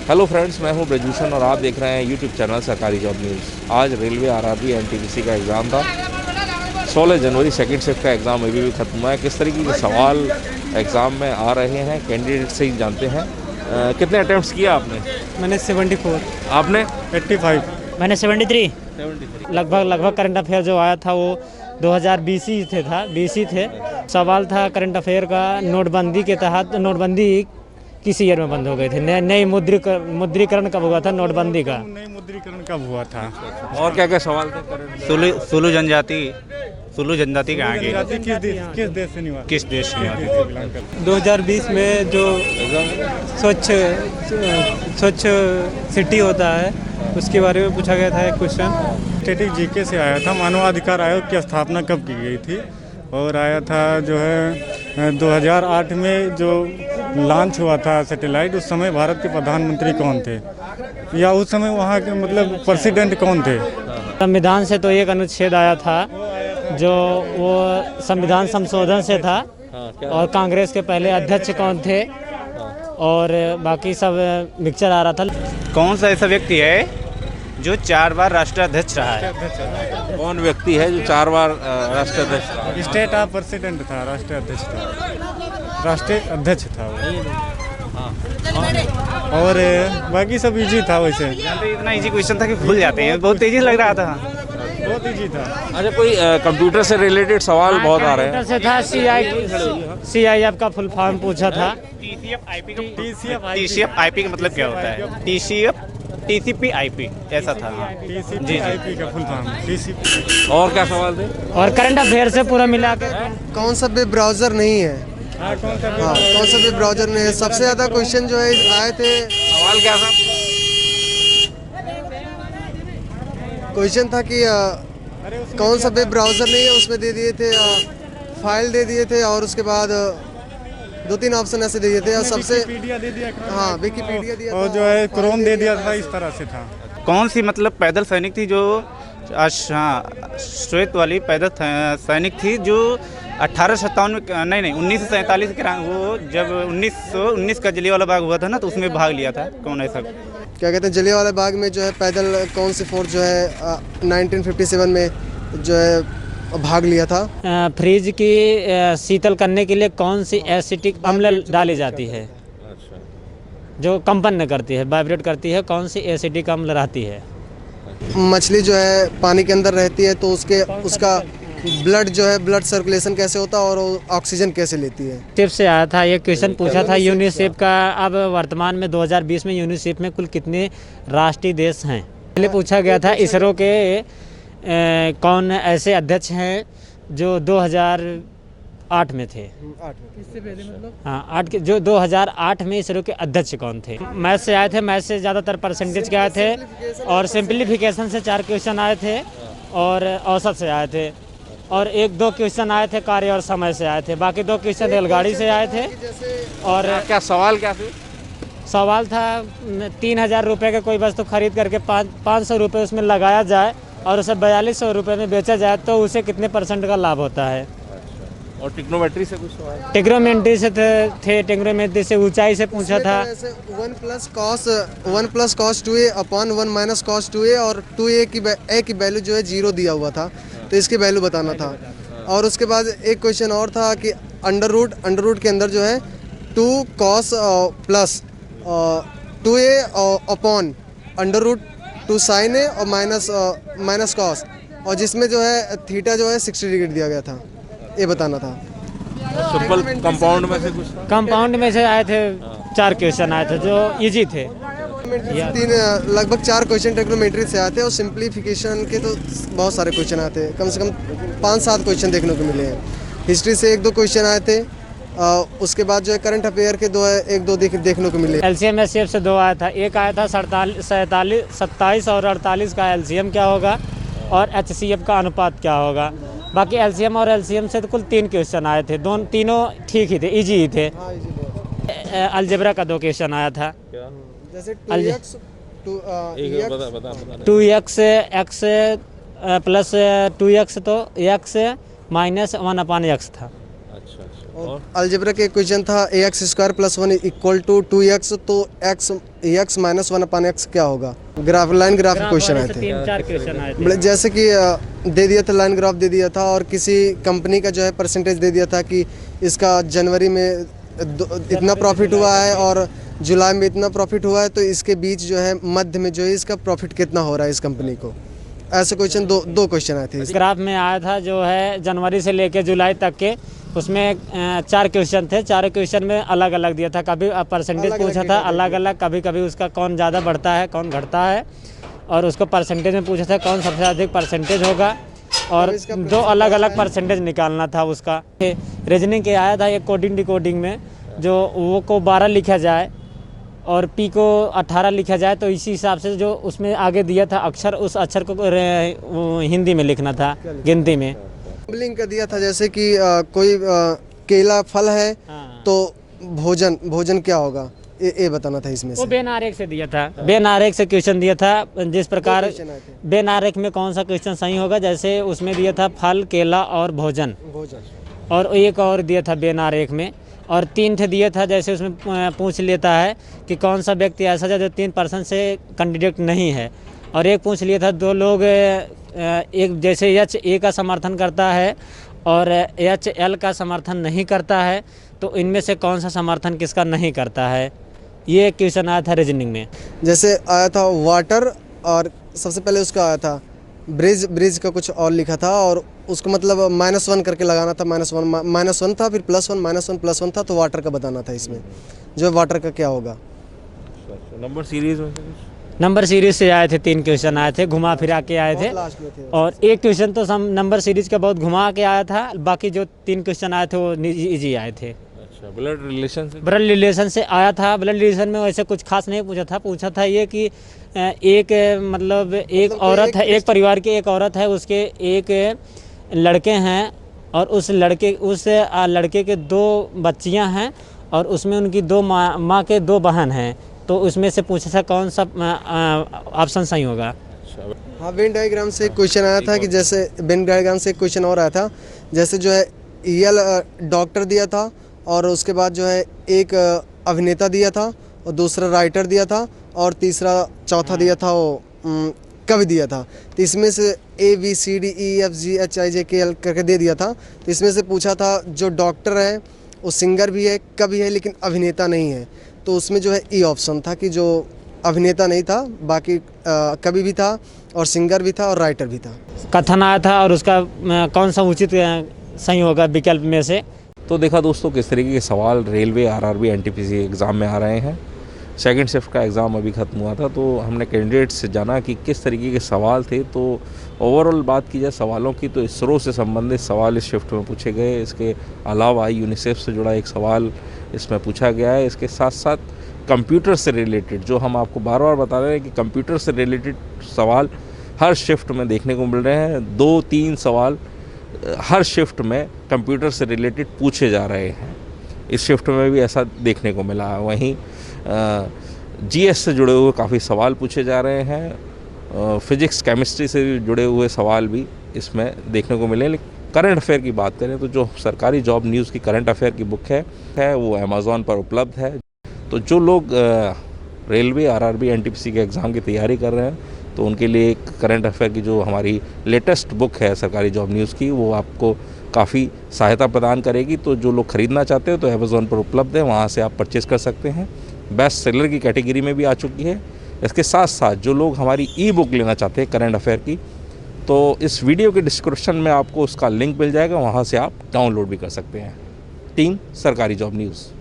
Hello friends, मैं हूं ब्रजभूषण और आप देख रहे हैं यूट्यूब चैनल सरकारी जॉब न्यूज़। आज रेलवे आरआरबी एनटीपीसी का एग्ज़ाम था। 16 जनवरी सेकंड शिफ्ट का एग्ज़ाम अभी भी खत्म हुआ है। किस तरीके के सवाल एग्ज़ाम में आ रहे हैं कैंडिडेट से ही जानते हैं। कितने अटैम्प्ट्स किया आपने? मैंने 74। आपने? 85। मैंने 73। लगभग करंट अफेयर जो आया था वो 2020 ही थे। सवाल था करंट अफेयर का, नोटबंदी के तहत नोटबंदी किस ईयर में बंद हो गई थी, नई मुद्रीकरण कब हुआ था नोटबंदी का, नई मुद्रीकरण कब हुआ था, और क्या क्या सवाल थे? सुलू जनजाति कहाँ की, किस देश से निवासी, किस देश की? 2020 में जो स्वच्छ सिटी होता है उसके बारे में पूछा गया था एक क्वेश्चन। स्टैटिक जीके से आया था। मानवाधिकार आयोग की स्थापना कब की गई थी, और आया था जो है 2008 में जो लॉन्च हुआ था सैटेलाइट, उस समय भारत के प्रधानमंत्री कौन थे, या उस समय वहाँ के मतलब प्रेसिडेंट कौन थे। संविधान से तो एक अनुच्छेद आया था जो वो संविधान संशोधन से था, और कांग्रेस के पहले अध्यक्ष कौन थे, और बाकी सब मिक्सचर आ रहा था। कौन सा ऐसा व्यक्ति है जो 4 बार राष्ट्राध्यक्ष रहा है? कौन व्यक्ति है जो 4 बार राष्ट्राध्यक्ष रहा? स्टेट ऑफ प्रेसिडेंट था, राष्ट्रीय अध्यक्ष था वो। और बाकी सब इजी था। वैसे इतना इजी क्वेश्चन था कि भूल जाते हैं, बहुत तेजी लग रहा था। बहुत इजी था। अच्छा, कोई कंप्यूटर से रिलेटेड सवाल बहुत आ रहे हैं। से था CIF का फुल फॉर्म पूछा था। TCP/IP का मतलब क्या होता है? TCP/IP ऐसा था। TCP/IP का फुल फॉर्म TCP। और क्या सवाल थे? और करंट अफेयर से पूरा मिला के कौन सा वेब ब्राउज़र नहीं है? कौन सा वेब ब्राउज़र नहीं है? सबसे ज़्यादा क्वेश्चन जो है आए थे। सवाल क्या था? क्वेश्चन था कि कौन सा वेब ब्राउज़र नहीं है, उसमें दे दिए थे फाइल दे दिए थे, और उसके बाद 2-3 ऑप्शन ऐसे दे दिए थे, और सबसे विकिपीडिया दे दिया। हाँ, विकिपीडिया दिया और था, जो है क्रोम दे दिया था। इस तरह से था। कौन सी मतलब पैदल सैनिक थी जो श्वेत वाली पैदल सैनिक थी जो 1857 में, नहीं 1947 के वो जब 1919 का जलियांवाला बाग हुआ था ना, तो उसमें भाग लिया था। कौन ऐसा? क्या कहते हैं, जलियांवाला बाग में जो है पैदल कौन सी फोर्स जो है 1957 में जो है भाग लिया था। फ्रिज की शीतल करने के लिए कौन सी एसिटिक अम्ल डाली जाती है? अच्छा, जो कंपन करती है, वाइब्रेट करती है, कौन सी एसिटिक अम्ल रहती है? मछली जो है पानी के अंदर रहती है, तो उसका ब्लड जो है, ब्लड सर्कुलेशन कैसे होता है और ऑक्सीजन कैसे लेती है। यूनिसेफ से आया था, ये क्वेश्चन पूछा था यूनिसेफ का। अब वर्तमान में 2020 में यूनिसेफ में कुल कितने राष्ट्रीय देश हैं? पहले पूछा गया था इसरो के कौन ऐसे अध्यक्ष हैं जो 2008 में थे। इससे पहले मतलब हाँ, 8 के जो 2008 में इसरो के अध्यक्ष कौन थे? मैथ से आए थे, मैथ से ज़्यादातर परसेंटेज के आए थे, और सिंप्लीफिकेशन से 4 क्वेश्चन आए थे, और औसत से आए थे, और 1-2 क्वेश्चन आए थे कार्य और समय से आए थे। बाकी 2 क्वेश्चन रेलगाड़ी से आए थे। और क्या सवाल क्या थे? सवाल था 3000 रुपये के कोई वस्तु खरीद करके 500 रुपये उसमें लगाया जाए और उसे 4200 रुपये में बेचा जाए तो उसे कितने % का लाभ होता है? और टिग्नोमेट्री से कुछ सवाल? टिग्नोमेट्री से थे। टिग्नोमेट्री से ऊंचाई से पूछा था। 1 plus cos 2a upon 1 minus cos 2a, और 2a की वैल्यू जो है 0 दिया हुआ था, तो इसकी वैल्यू बताना था। और उसके बाद एक क्वेश्चन और था कि अंडर रूट के अंदर जो है 2 cos plus 2a upon under root 2 sine A और माइनस कॉस, और जिसमें जो है थीटा जो है 60 डिग्री दिया गया था, ये बताना था। सिंपल कंपाउंड में से कुछ था? कंपाउंड में से आए थे 4 क्वेश्चन आए थे जो इजी थे। लगभग 4 क्वेश्चन टेक्नोमेट्री से आते हैं, और सिंप्लीफिकेशन के तो बहुत सारे क्वेश्चन आते हैं। कम से कम 5-7 क्वेश्चन देखने को मिले हैं। हिस्ट्री से 1-2 क्वेश्चन आए थे। उसके बाद जो है करंट अफेयर के 1-2 देखने को मिले। LCM SCF से 2 आया था। एक आया था 27 और 48 का LCM क्या होगा, और HCF का अनुपात क्या होगा। बाकी LCM और LCM से तो कुल 3 क्वेश्चन आए थे। तीनों ठीक ही थे, इजी ही थे। अलजेब्रा का 2 क्वेश्चन आया था। जैसे 2x x प्लस 2x, तो x माइनस 1/x था। अच्छा। और अलजेब्रा के क्वेश्चन था ax² + 1 = 2x, तो x - 1/x क्या होगा? ग्राफ लाइन ग्राफ क्वेश्चन आए थे। 3-4 क्वेश्चन आए थे। जैसे कि दे दिया था, लाइन ग्राफ दे दिया था और किसी कंपनी का जो है परसेंटेज दे दिया था कि इसका जनवरी में इतना प्रॉफिट हुआ है और जुलाई में इतना प्रॉफिट हुआ है, तो इसके बीच जो है मध्य में जो है इसका प्रॉफिट कितना हो रहा है इस कंपनी को। ऐसे क्वेश्चन दो क्वेश्चन आए थे। ग्राफ में आया था जो है जनवरी से लेकर जुलाई तक के, उसमें 4 क्वेश्चन थे। 4 क्वेश्चन में अलग अलग दिया था, कभी परसेंटेज पूछा था अलग अलग, कभी कभी उसका कौन ज़्यादा बढ़ता है कौन घटता है, और उसको परसेंटेज में पूछा था कौन सबसे अधिक परसेंटेज होगा, और 2 अलग अलग परसेंटेज निकालना था उसका। रीजनिंग के आया था एक कोडिंग डिकोडिंग में, जो वो को 12 लिखा जाए और पी को 18 लिखा जाए, तो इसी हिसाब से जो उसमें आगे दिया था अक्षर, उस अक्षर को हिंदी में लिखना था गिनती में। लिंक का दिया था जैसे कि कोई केला फल है तो भोजन क्या होगा, ये बताना था इसमें से। वो बेन आरेख से दिया था, बेन आरेख से क्वेश्चन दिया था। जिस प्रकार बेन आरेख में कौन सा क्वेश्चन सही होगा, जैसे उसमें दिया था फल, केला और भोजन, और एक और दिया था बेन आरेख में, और 3 थे दिया था। जैसे उसमें पूछ लेता है कि कौन सा व्यक्ति ऐसा है जो 3% से कैंडिडेट नहीं है, और एक पूछ लिया था 2 लोग एक जैसे HA का समर्थन करता है और HL का समर्थन नहीं करता है, तो इनमें से कौन सा समर्थन किसका नहीं करता है, ये क्वेश्चन आया था रीजनिंग में। जैसे आया था वाटर, और सबसे पहले उसका आया था ब्रिज का कुछ और लिखा था, और उसको मतलब -1 करके लगाना था। -1 था, फिर +1 -1 +1 था, तो वाटर का बताना था इसमें, जो वाटर का क्या होगा। नंबर सीरीज में नंबर सीरीज से आए थे 3 क्वेश्चन आए थे, घुमा फिरा के आए थे, और एक क्वेश्चन तो नंबर सीरीज का बहुत घुमा के आया था, बाकी जो 3 क्वेश्चन आए थे वो इजी आए थे। अच्छा, ब्लड रिलेशन से आया था। ब्लड रिलेशन में वैसे कुछ खास नहीं पूछा था ये कि एक मतलब एक औरत है, एक परिवार की एक औरत है, उसके एक लड़के हैं, और उस लड़के के 2 बच्चियां हैं, और उसमें उनकी 2 माँ के 2 बहन हैं, तो उसमें से पूछा था कौन सा ऑप्शन सही होगा। हाँ, वेन डायग्राम से क्वेश्चन आया था कि जैसे वेन डायग्राम से क्वेश्चन और आया था, जैसे जो है EL डॉक्टर दिया था, और उसके बाद जो है एक अभिनेता दिया था, और दूसरा राइटर दिया था, और चौथा दिया था वो कवि दिया था। तो इसमें से ABCDEFGHIJKL करके दे दिया था। तो इसमें से पूछा था जो डॉक्टर है वो सिंगर भी है, कवि है, लेकिन अभिनेता नहीं है, तो उसमें जो है E ऑप्शन था कि जो अभिनेता नहीं था, बाकी कवि भी था और सिंगर भी था और राइटर भी था। कथन आया था, और उसका कौन सा उचित सही होगा विकल्प में से। तो देखा दोस्तों किस तरीके के सवाल रेलवे, RRB, NTPC एग्ज़ाम में आ रहे हैं। सेकंड शिफ्ट का एग्ज़ाम अभी ख़त्म हुआ था, तो हमने कैंडिडेट से जाना कि किस तरीके के सवाल थे। तो ओवरऑल बात की जाए सवालों की, तो इसरो से संबंधित सवाल इस शिफ्ट में पूछे गए। इसके अलावा यूनिसेफ से जुड़ा एक सवाल इसमें पूछा गया है। इसके साथ साथ कंप्यूटर से रिलेटेड, जो हम आपको बार बार बता रहे हैं कि कंप्यूटर से रिलेटेड सवाल हर शिफ्ट में देखने को मिल रहे हैं। 2-3 सवाल हर शिफ्ट में कंप्यूटर से रिलेटेड पूछे जा रहे हैं। इस शिफ्ट में भी ऐसा देखने को मिला है। वहीं GS से जुड़े हुए काफ़ी सवाल पूछे जा रहे हैं। फिजिक्स, केमिस्ट्री से जुड़े हुए सवाल भी इसमें देखने को मिले। लेकिन करंट अफेयर की बात करें तो जो सरकारी जॉब न्यूज़ की करंट अफेयर की बुक है वो अमेज़ॉन पर उपलब्ध है। तो जो लोग रेलवे, RRB, NTPC के एग्ज़ाम की तैयारी कर रहे हैं, तो उनके लिए एक करंट अफेयर की जो हमारी लेटेस्ट बुक है सरकारी जॉब न्यूज़ की, वो आपको काफ़ी सहायता प्रदान करेगी। तो जो लोग ख़रीदना चाहते हो तो अमेज़ॉन पर उपलब्ध है, वहाँ से आप परचेज़ कर सकते हैं। बेस्ट सेलर की कैटेगरी में भी आ चुकी है। इसके साथ साथ जो लोग हमारी ई-बुक लेना चाहते हैं करंट अफेयर की, तो इस वीडियो के डिस्क्रिप्शन में आपको उसका लिंक मिल जाएगा, वहाँ से आप डाउनलोड भी कर सकते हैं। टीम सरकारी जॉब न्यूज़।